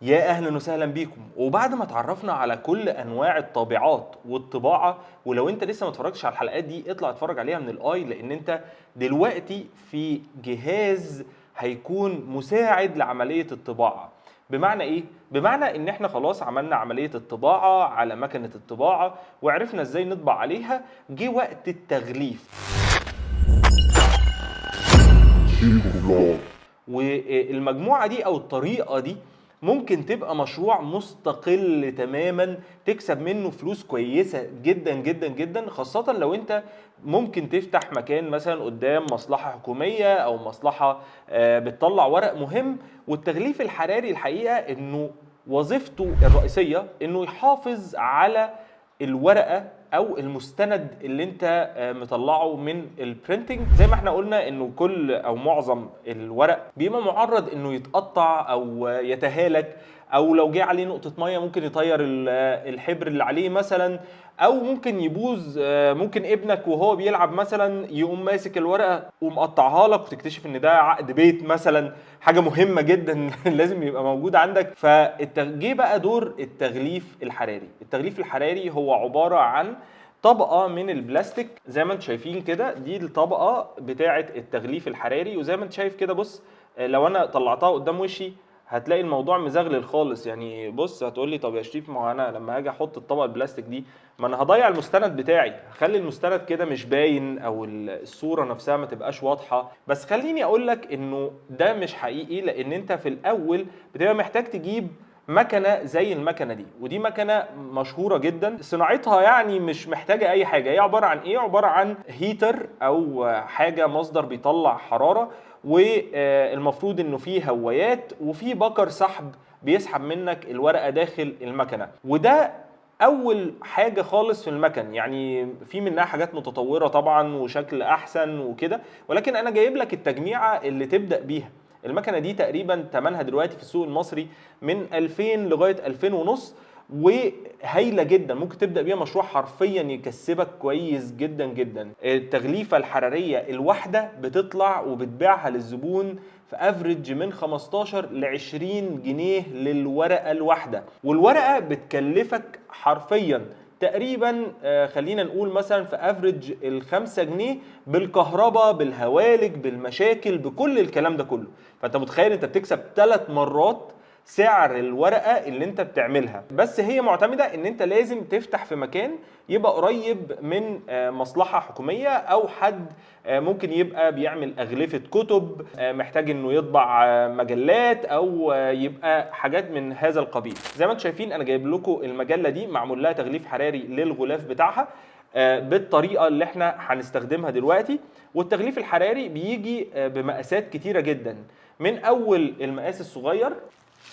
يا اهلا وسهلا بيكم. وبعد ما اتعرفنا على كل انواع الطابعات والطباعه، ولو انت لسه ما اتفرجتش على الحلقات دي اطلع اتفرج عليها من الاي، لان انت دلوقتي في جهاز هيكون مساعد لعمليه الطباعه. بمعنى ايه؟ بمعنى ان احنا خلاص عملنا عمليه الطباعه على مكنه الطباعه وعرفنا ازاي نطبع عليها. جه وقت التغليف. والمجموعه دي او الطريقه دي ممكن تبقى مشروع مستقل تماما تكسب منه فلوس كويسه جدا جدا جدا، خاصه لو انت ممكن تفتح مكان مثلا قدام مصلحه حكوميه او مصلحه بتطلع ورق مهم. والتغليف الحراري الحقيقه انه وظيفته الرئيسيه انه يحافظ على الورقه او المستند اللي انت مطلعه من البرينتنج. زي ما احنا قلنا انه كل او معظم الورق بيبقى معرض انه يتقطع او يتهالك، او لو جه عليه نقطه ميه ممكن يطير الحبر اللي عليه مثلا، او ممكن يبوظ. ممكن ابنك وهو بيلعب مثلا يقوم ماسك الورقه ومقطعها لك وتكتشف ان ده عقد بيت مثلا، حاجه مهمه جدا لازم يبقى موجود عندك. فجه بقى دور التغليف الحراري. التغليف الحراري هو عباره عن طبقه من البلاستيك زي ما انتم شايفين كده. دي الطبقه بتاعه التغليف الحراري، وزي ما انت شايف كده بص، لو انا طلعتها قدام وشي هتلاقي الموضوع مزغلل خالص. يعني بص هتقول لي طب يا شريف، ما هو انا لما هاجي احط الطبقه البلاستيك دي ما انا هضيع المستند بتاعي، هخلي المستند كده مش باين او الصوره نفسها ما تبقاش واضحه. بس خليني اقول لك انه ده مش حقيقي، لان انت في الاول بتبقى محتاج تجيب مكنه زي المكنه دي، ودي مكنه مشهوره جدا صناعتها، يعني مش محتاجه اي حاجه. هي عباره عن ايه؟ عباره عن هيتر او حاجه مصدر بيطلع حراره، والمفروض انه فيه هوايات وفيه بكر سحب بيسحب منك الورقه داخل المكنه. وده اول حاجه خالص في المكن. يعني في منها حاجات متطوره طبعا وشكل احسن وكده، ولكن انا جايب لك التجميعه اللي تبدا بيها. المكنه دي تقريبا ثمنها دلوقتي في السوق المصري من 2000 لغايه 2000 ونص، وهايله جدا. ممكن تبدا بيها مشروع حرفيا يكسبك كويس جدا جدا. التغليفه الحراريه الواحده بتطلع وبتبيعها للزبون في افريج من 15 ل 20 جنيه للورقه الواحده، والورقه بتكلفك حرفيا تقريبا خلينا نقول مثلا في افريج ال5 جنيه بالكهرباء بالهوالك بالمشاكل بكل الكلام ده كله. فانت متخيل انت بتكسب 3 مرات سعر الورقه اللي انت بتعملها. بس هي معتمده ان انت لازم تفتح في مكان يبقى قريب من مصلحه حكوميه، او حد ممكن يبقى بيعمل اغلفه كتب، محتاج انه يطبع مجلات، او يبقى حاجات من هذا القبيل. زي ما انتم شايفين انا جايب لكم المجله دي معمول لها تغليف حراري للغلاف بتاعها بالطريقه اللي احنا هنستخدمها دلوقتي. والتغليف الحراري بيجي بمقاسات كتيره جدا، من اول المقاس الصغير،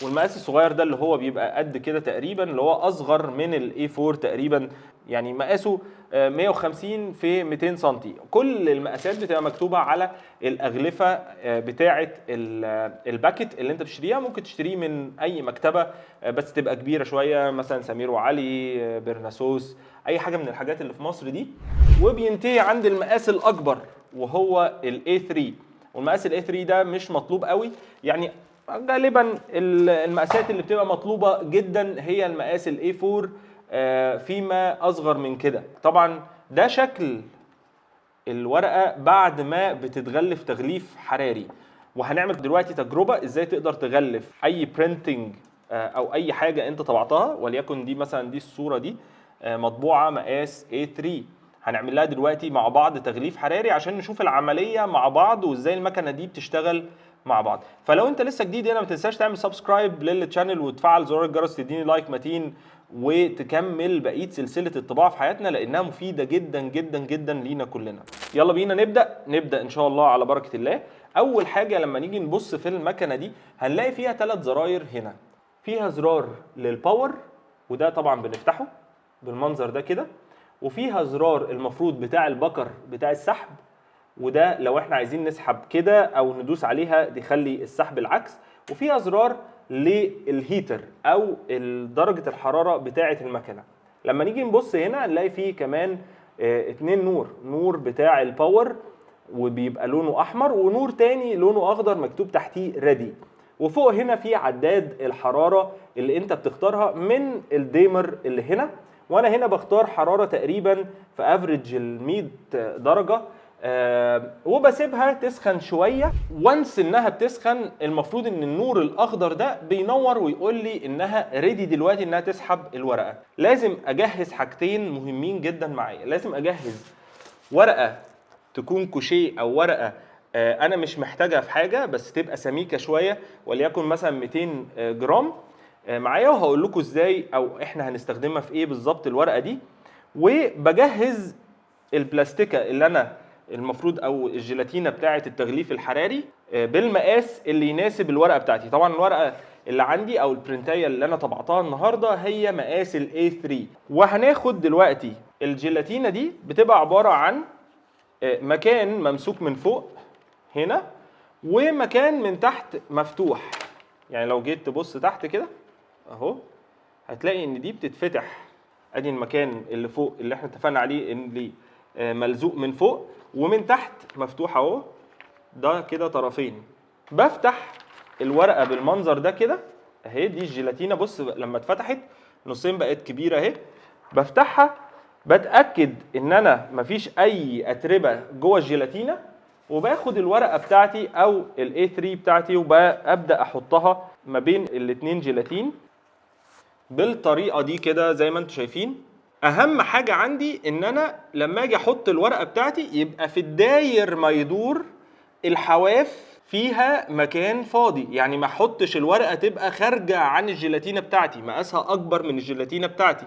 والمقاس الصغير ده اللي هو بيبقى قد كده تقريبا، اللي هو اصغر من الاي 4 تقريبا، يعني مقاسه 150 في 200 سم. كل المقاسات بتبقى مكتوبه على الاغلفه بتاعه الباكت اللي انت بتشتريها. ممكن تشتريه من اي مكتبه بس تبقى كبيره شويه، مثلا سمير وعلي، برناسوس، اي حاجه من الحاجات اللي في مصر دي. وبينتهي عند المقاس الاكبر وهو الاي 3. والمقاس الاي 3 ده مش مطلوب قوي، يعني غالبا المقاسات اللي بتبقى مطلوبه جدا هي المقاس الاي 4 فيما اصغر من كده. طبعا ده شكل الورقه بعد ما بتتغلف تغليف حراري. وهنعمل دلوقتي تجربه ازاي تقدر تغلف اي برينتنج او اي حاجه انت طبعتها، وليكن دي مثلا، دي الصوره دي مطبوعه مقاس A3. هنعمل لها دلوقتي مع بعض تغليف حراري عشان نشوف العمليه مع بعض وازاي المكنه دي بتشتغل مع بعض. فلو انت لسه جديد هنا ما تنساش تعمل سبسكرايب للشانل وتفعل زرار الجرس، تديني لايك متين وتكمل بقيه سلسله الطباعه في حياتنا، لانها مفيده جدا جدا جدا لينا كلنا. يلا بينا نبدا ان شاء الله على بركه الله. اول حاجه لما نيجي نبص في المكنه دي هنلاقي فيها 3 زراير. هنا فيها زرار للباور، وده طبعا بنفتحه بالمنظر ده كده. وفيها زرار المفروض بتاع البكر بتاع السحب، وده لو احنا عايزين نسحب كده او ندوس عليها يخلي السحب العكس. وفيها زرار للهيتر او درجه الحراره بتاعه المكنه. لما نيجي نبص هنا نلاقي فيه كمان 2 نور بتاع الباور وبيبقى لونه احمر، ونور تاني لونه اخضر مكتوب تحتيه ريدي. وفوق هنا في عداد الحراره اللي انت بتختارها من الديمر اللي هنا، وانا هنا بختار حراره تقريبا في افريج ال 100 درجه. وبسيبها تسخن شويه. وانس انها بتسخن المفروض ان النور الاخضر ده بينور ويقول لي انها ريدي دلوقتي انها تسحب الورقه. لازم اجهز حاجتين مهمين جدا معايا. لازم اجهز ورقه تكون كوشيه او ورقه انا مش محتاجها في حاجه بس تبقى سميكه شويه، وليكن مثلا 200 جرام معايا، وهقول لكم ازاي او احنا هنستخدمها في ايه بالظبط الورقه دي. وبجهز البلاستيكه اللي انا المفروض او الجيلاتينه بتاعه التغليف الحراري بالمقاس اللي يناسب الورقه بتاعتي. طبعا الورقه اللي عندي او البرنتايه اللي انا طبعتها النهارده هي مقاس ال A3. وهناخد دلوقتي الجيلاتينه دي بتبقى عباره عن مكان ممسوك من فوق هنا ومكان من تحت مفتوح. يعني لو جيت تبص تحت كده اهو هتلاقي ان دي بتتفتح. ادي المكان اللي فوق اللي احنا اتفقنا عليه اللي ملزوق من فوق، ومن تحت مفتوح اهو، ده كده طرفين. بفتح الورقه بالمنظر ده كده اهي. دي الجيلاتينه بص لما اتفتحت نصين بقت كبيره اهي. بفتحها بتاكد ان انا مفيش اي اتربه جوه الجيلاتينه، وباخد الورقه بتاعتي او الاي 3 بتاعتي وببدا احطها ما بين الاتنين جيلاتين بالطريقه دي كده زي ما انتم شايفين. اهم حاجه عندي ان انا لما اجي احط الورقه بتاعتي يبقى في الداير ما يدور الحواف فيها مكان فاضي. يعني ما احطش الورقه تبقى خارجه عن الجيلاتينه بتاعتي مقاسها اكبر من الجيلاتينه بتاعتي.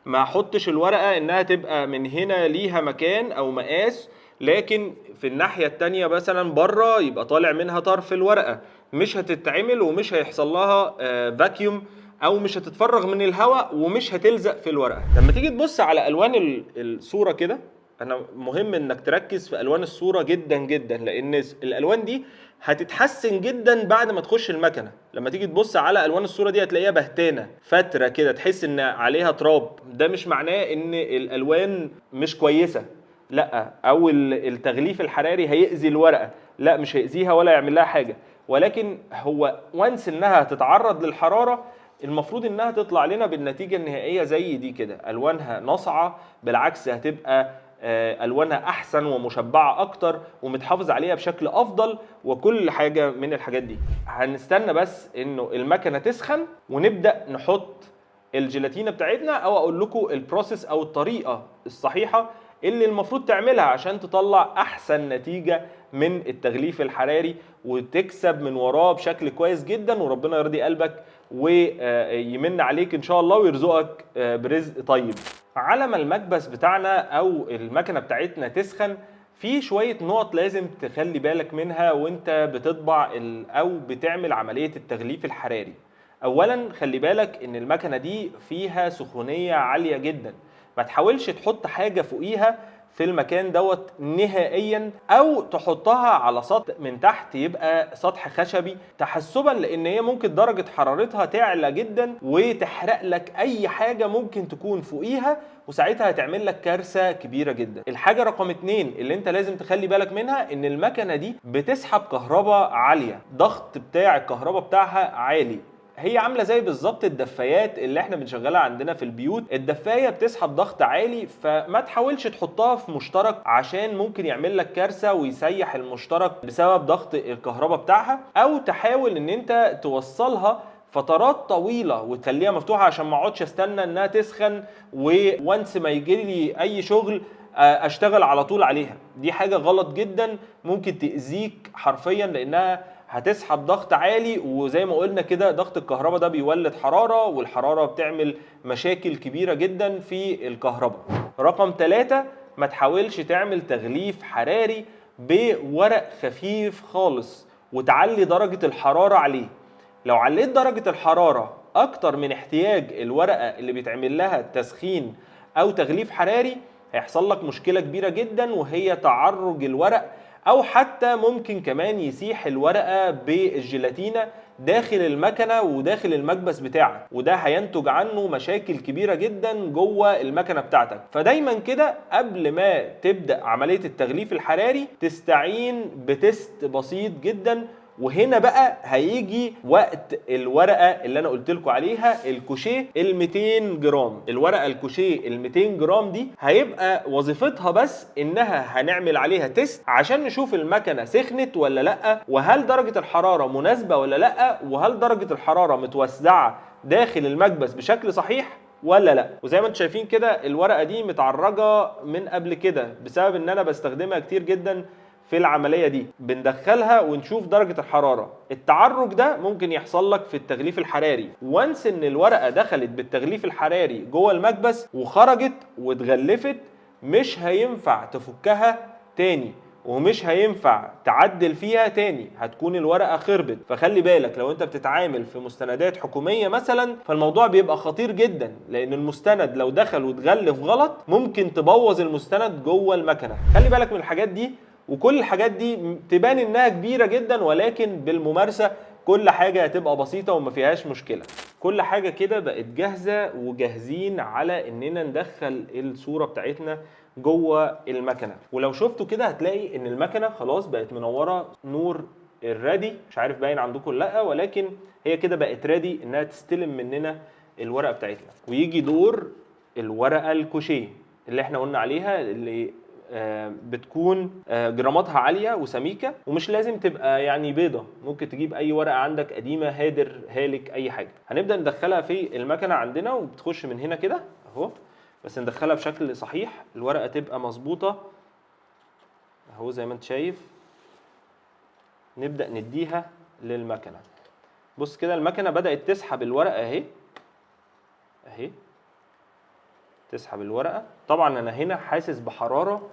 ما احطش الورقه انها تبقى من هنا ليها مكان او مقاس لكن في الناحيه التانيه مثلا بره يبقى طالع منها طرف الورقه. مش هتتعمل ومش هيحصل لها فاكيوم او مش هتتفرغ من الهواء ومش هتلزق في الورقه. لما تيجي تبص على الوان الصوره كده، انا مهم انك تركز في الوان الصوره جدا جدا لان الالوان دي هتتحسن جدا بعد ما تخش المكنه. لما تيجي تبص على الوان الصوره دي هتلاقيها بهتانه فتره كده تحس ان عليها تراب. ده مش معناه ان الالوان مش كويسه، لا، او التغليف الحراري هيأذي الورقه، لا مش هيأذيها ولا يعمل لها حاجه. ولكن هو وانس انها تتعرض للحراره المفروض انها تطلع لنا بالنتيجه النهائيه زي دي كده. الوانها ناصعه، بالعكس هتبقى الوانها احسن ومشبعه اكتر ومتحافظ عليها بشكل افضل وكل حاجه من الحاجات دي. هنستنى بس انه المكنه تسخن ونبدا نحط الجيلاتينه بتاعتنا، او اقول لكم البروسيس او الطريقه الصحيحه اللي المفروض تعملها عشان تطلع احسن نتيجه من التغليف الحراري وتكسب من وراه بشكل كويس جدا، وربنا يرضي قلبك ويمن عليك ان شاء الله ويرزقك برزق طيب. على ما المكبس بتاعنا او المكنه بتاعتنا تسخن، في شويه نقط لازم تخلي بالك منها وانت بتطبع او بتعمل عمليه التغليف الحراري. اولا خلي بالك ان المكنه دي فيها سخونيه عاليه جدا. ما تحاولش تحط حاجه فوقيها في المكان دوت نهائيا، او تحطها على سطح من تحت يبقى سطح خشبي تحسبا، لان هي ممكن درجه حرارتها تعلى جدا وتحرق لك اي حاجه ممكن تكون فوقيها، وساعتها هتعمل لك كارثه كبيره جدا. الحاجه رقم 2 اللي انت لازم تخلي بالك منها ان المكنه دي بتسحب كهرباء عاليه، ضغط بتاع الكهرباء بتاعها عالي. هي عامله زي بالظبط الدفايات اللي احنا بنشغلها عندنا في البيوت. الدفايه بتسحب ضغط عالي، فما تحاولش تحطها في مشترك عشان ممكن يعمل لك كارثه ويسيح المشترك بسبب ضغط الكهرباء بتاعها. او تحاول ان انت توصلها فترات طويله وتخليها مفتوحه عشان ما اقعدش استنى انها تسخن وونس ما يجي لي اي شغل اشتغل على طول عليها. دي حاجه غلط جدا ممكن تاذيك حرفيا، لانها هتسحب ضغط عالي، وزي ما قلنا كده ضغط الكهرباء ده بيولد حرارة، والحرارة بتعمل مشاكل كبيرة جدا في الكهرباء. رقم 3، ما تحاولش تعمل تغليف حراري بورق خفيف خالص وتعلي درجة الحرارة عليه. لو عليت درجة الحرارة اكتر من احتياج الورقة اللي بيتعمل لها تسخين او تغليف حراري هيحصل لك مشكلة كبيرة جدا، وهي تعرج الورق، او حتى ممكن كمان يسيح الورقه بالجيلاتينه داخل المكنه وداخل المكبس بتاعك، وده هينتج عنه مشاكل كبيره جدا جوه المكنه بتاعتك. فدايما كده قبل ما تبدا عمليه التغليف الحراري تستعين بتست بسيط جدا وهنا بقى هيجي وقت الورقه اللي انا قلت لكم عليها، الكوشيه ال 200 جرام. الورقه الكوشيه ال 200 جرام دي هيبقى وظيفتها بس انها هنعمل عليها تيست عشان نشوف المكنه سخنت ولا لا، وهل درجه الحراره مناسبه ولا لا، وهل درجه الحراره متوزعه داخل المكبس بشكل صحيح ولا لا. وزي ما انتم شايفين كده الورقه دي متعرجه من قبل كده بسبب ان انا بستخدمها كتير جدا في العمليه دي. بندخلها ونشوف درجه الحراره. التعرج ده ممكن يحصل لك في التغليف الحراري، وانس ان الورقه دخلت بالتغليف الحراري جوه المكبس وخرجت واتغلفت، مش هينفع تفكها تاني ومش هينفع تعدل فيها تاني، هتكون الورقه خربت. فخلي بالك لو انت بتتعامل في مستندات حكوميه مثلا، فالموضوع بيبقى خطير جدا، لان المستند لو دخل واتغلف غلط ممكن تبوظ المستند جوه المكنه. خلي بالك من الحاجات دي. وكل الحاجات دي تبان انها كبيره جدا، ولكن بالممارسه كل حاجه هتبقى بسيطه وما فيهاش مشكله. كل حاجه كده بقت جاهزه وجاهزين على اننا ندخل الصوره بتاعتنا جوه المكنه. ولو شفتوا كده هتلاقي ان المكنه خلاص بقت منوره نور الرادي. مش عارف باين عندكم ولا لا، ولكن هي كده بقت رادي انها تستلم مننا الورقه بتاعتنا. ويجي دور الورقه الكوشيه اللي احنا قلنا عليها، اللي بتكون جراماتها عاليه وسميكه، ومش لازم تبقى يعني بيضه، ممكن تجيب اي ورقه عندك قديمه، هادر، هالك، اي حاجه. هنبدا ندخلها في المكنه عندنا، وبتخش من هنا كده اهو، بس ندخلها بشكل صحيح، الورقه تبقى مظبوطه اهو زي ما انت شايف. نبدا نديها للمكنه. بص كده المكنه بدات تسحب الورقه اهي اهي، تسحب الورقه. طبعا انا هنا حاسس بحراره،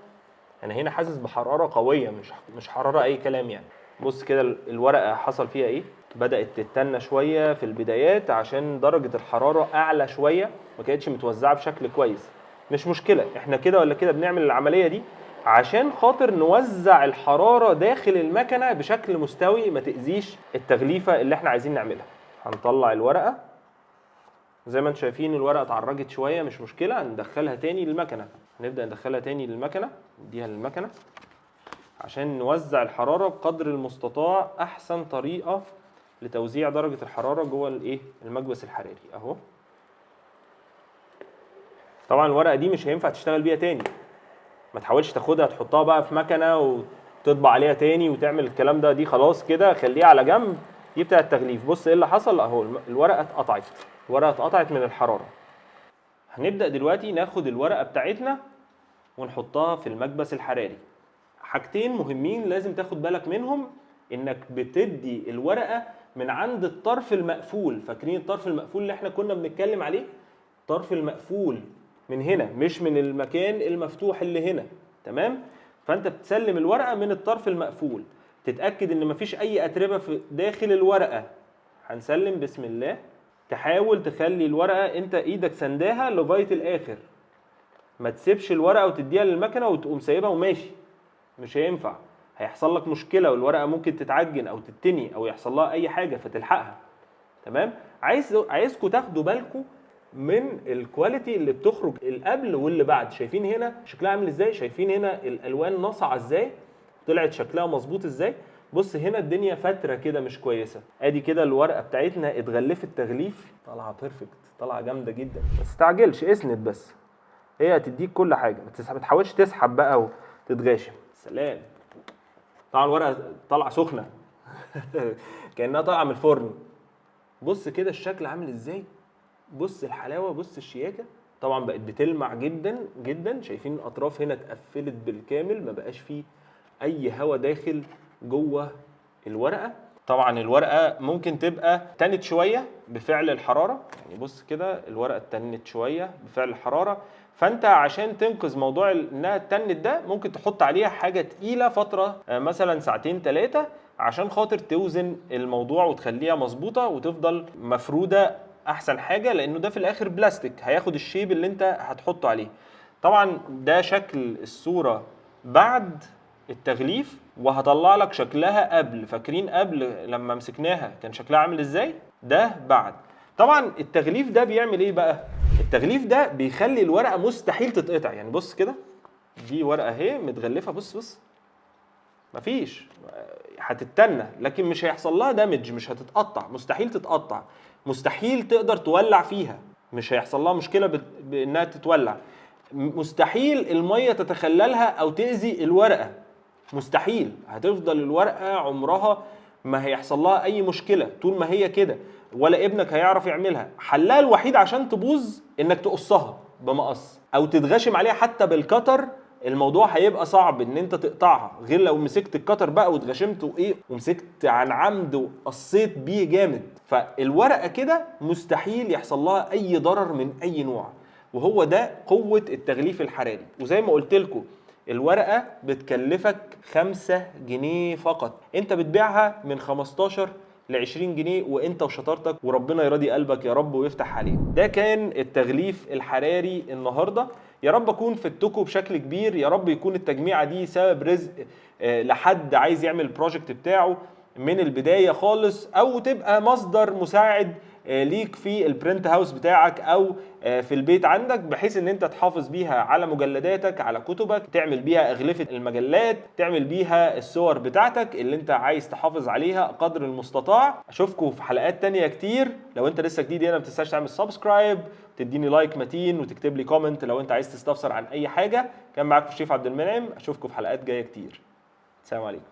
انا هنا حاسس بحراره قويه، مش حراره اي كلام يعني. بص كده الورقه حصل فيها ايه، بدات تتنى شويه في البدايات عشان درجه الحراره اعلى شويه، ما كانتش متوزعه بشكل كويس. مش مشكله، احنا كده ولا كده بنعمل العمليه دي عشان خاطر نوزع الحراره داخل المكنه بشكل مستوي ما تاذيش التغليفه اللي احنا عايزين نعملها. هنطلع الورقه زي ما انتم شايفين، الورقه اتعرجت شويه، مش مشكله، هندخلها تاني للمكنه. نبدا ندخلها تاني للمكنه، نديها للمكنه عشان نوزع الحراره بقدر المستطاع. احسن طريقه لتوزيع درجه الحراره جوه الايه المكبس الحراري اهو. طبعا الورقه دي مش هينفع تشتغل بيها تاني، ما تحاولش تاخدها تحطها بقى في مكنه وتطبع عليها تاني وتعمل الكلام ده. دي خلاص كده خليها على جنب، دي بتاع التغليف. بص ايه اللي حصل اهو، الورقه اتقطعت، الورقه اتقطعت من الحراره. هنبدا دلوقتي ناخد الورقه بتاعتنا ونحطها في المكبس الحراري. حاجتين مهمين لازم تاخد بالك منهم، انك بتدي الورقه من عند الطرف المقفول. فاكرين الطرف المقفول اللي احنا كنا بنتكلم عليه؟ الطرف المقفول من هنا، مش من المكان المفتوح اللي هنا، تمام؟ فانت بتسلم الورقه من الطرف المقفول، تتاكد ان مفيش اي اتربه في داخل الورقه. هنسلم بسم الله. تحاول تخلي الورقه انت ايدك سنداها لغايه الاخر، ما تسيبش الورقه وتديها للمكنه وتقوم سايبها وماشي، مش هينفع، هيحصل لك مشكله والورقه ممكن تتعجن او تتني او يحصل لها اي حاجه فتلحقها. تمام؟ عايزكم تاخدوا بالكم من الكواليتي اللي بتخرج القبل واللي بعد. شايفين هنا شكلها عامل ازاي؟ شايفين هنا الالوان ناصعه ازاي؟ طلعت شكلها مظبوط ازاي؟ بص هنا الدنيا فتره كده مش كويسه. ادي كده الورقه بتاعتنا اتغلفت تغليف، طالعه بيرفكت، طالعه جامده جدا. ما تستعجلش، اسند بس، هي هتديك كل حاجه. ما تحاولش تسحب بقى وتتغاشم. سلام. طبعا الورقه طالعه سخنه كانها طالعه من الفرن. بص كده الشكل عامل ازاي، بص الحلاوه، بص الشياكه. طبعا بقت بتلمع جدا جدا. شايفين الاطراف هنا اتقفلت بالكامل، ما بقاش فيه اي هواء داخل جوه الورقه. طبعا الورقه ممكن تبقى تنت شويه بفعل الحراره، يعني بص كده الورقه اتنت شويه بفعل الحراره. فانت عشان تنقذ موضوع انها اتنت ده، ممكن تحط عليها حاجه تقيله فتره مثلا ساعتين 3 عشان خاطر توزن الموضوع وتخليها مظبوطه وتفضل مفروده احسن حاجه، لانه ده في الاخر بلاستيك هياخد الشيب اللي انت هتحطه عليه. طبعا ده شكل الصوره بعد التغليف، وهطلع لك شكلها قبل. فاكرين قبل لما مسكناها كان شكلها عامل ازاي؟ ده بعد. طبعا التغليف ده بيعمل ايه بقى؟ التغليف ده بيخلي الورقه مستحيل تتقطع. يعني بص كده، دي ورقه اهي متغلفه، بص مفيش، هتتنى لكن مش هيحصل لها دامج، مش هتتقطع، مستحيل تتقطع، مستحيل تقدر تولع فيها، مش هيحصل لها مشكله بانها تتولع، مستحيل الميه تتخللها او تاذي الورقه، مستحيل، هتفضل الورقه عمرها ما هيحصل لها اي مشكله طول ما هي كده، ولا ابنك هيعرف يعملها. حلها الوحيد عشان تبوظ انك تقصها بمقص او تتغشم عليها حتى بالكتر، الموضوع هيبقى صعب ان انت تقطعها، غير لو مسكت الكتر بقى واتغشمت وايه ومسكت عن عمد وقصيت بيه جامد. فالورقه كده مستحيل يحصل لها اي ضرر من اي نوع، وهو ده قوه التغليف الحراري. وزي ما قلت لكم الورقه بتكلفك 5 جنيه فقط، انت بتبيعها من 15 ل 20 جنيه، وانت وشطارتك، وربنا يرضي قلبك يا رب ويفتح عليك. ده كان التغليف الحراري النهارده، يا رب اكون فدتكم بشكل كبير، يا رب يكون التجميعه دي سبب رزق لحد عايز يعمل البروجكت بتاعه من البدايه خالص، او تبقى مصدر مساعد ليك في البرنت هاوس بتاعك او في البيت عندك، بحيث ان انت تحافظ بيها على مجلداتك، على كتبك، تعمل بيها اغلفه المجلات، تعمل بيها الصور بتاعتك اللي انت عايز تحافظ عليها قدر المستطاع. اشوفكم في حلقات تانية كتير. لو انت لسه جديد هنا ما تنساش تعمل سبسكرايب، تديني لايك متين، وتكتب لي كومنت لو انت عايز تستفسر عن اي حاجه. كان معاكم الشيف عبد المنعم، اشوفكم في حلقات جايه كتير. السلام عليكم.